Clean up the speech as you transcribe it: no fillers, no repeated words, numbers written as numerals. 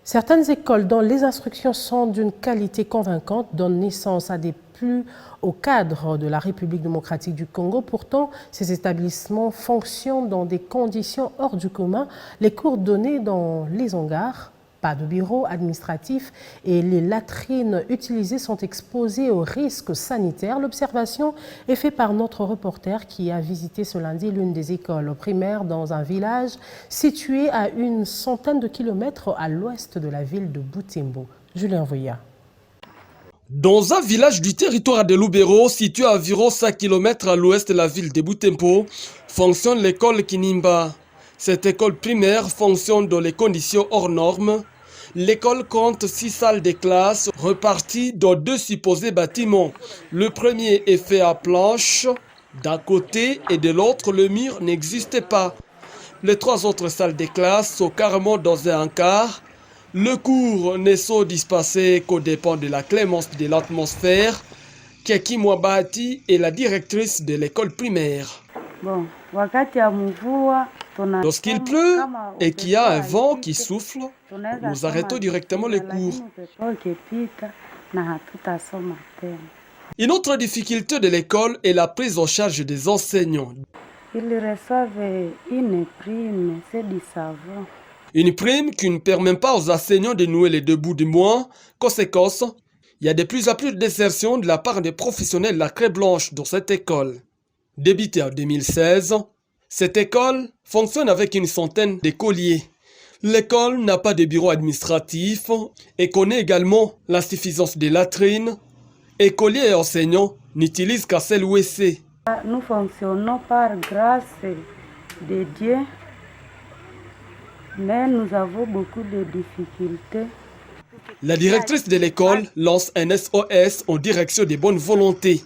Certaines écoles dont les instructions sont d'une qualité convaincante donnent naissance à des plus hauts cadres de la République démocratique du Congo. Pourtant, ces établissements fonctionnent dans des conditions hors du commun. Les cours donnés dans les hangars, pas de bureaux administratifs et les latrines utilisées sont exposées aux risques sanitaires. L'observation est faite par notre reporter qui a visité ce lundi l'une des écoles primaires dans un village situé à une centaine de kilomètres à l'ouest de la ville de Butembo. Julien Voya. Dans un village du territoire de Lubero, situé à environ 5 km à l'ouest de la ville de Butembo, fonctionne l'école Kinimba. Cette école primaire fonctionne dans les conditions hors normes. L'école compte 6 salles de classe reparties dans 2 supposés bâtiments. Le premier est fait à planches. D'un côté et de l'autre, le mur n'existe pas. Les 3 autres salles de classe sont carrément dans un hangar. Le cours ne sont dispersés qu'aux dépens de la clémence de l'atmosphère. Keki Mwabati est la directrice de l'école primaire. Lorsqu'il pleut et qu'il y a un vent qui souffle, nous arrêtons directement les cours. Une autre difficulté de l'école est la prise en charge des enseignants. Ils reçoivent une prime, c'est du savon. Une prime qui ne permet pas aux enseignants de nouer les 2 bouts du mois. Conséquence, il y a de plus en plus de désertions de la part des professionnels de la Craie Blanche dans cette école. Débutée en 2016, cette école fonctionne avec une centaine d'écoliers. L'école n'a pas de bureau administratif et connaît également l'insuffisance des latrines. Écoliers et enseignants n'utilisent qu'un seul WC. Nous fonctionnons par grâce de Dieu, mais nous avons beaucoup de difficultés. La directrice de l'école lance un SOS en direction des bonnes volontés.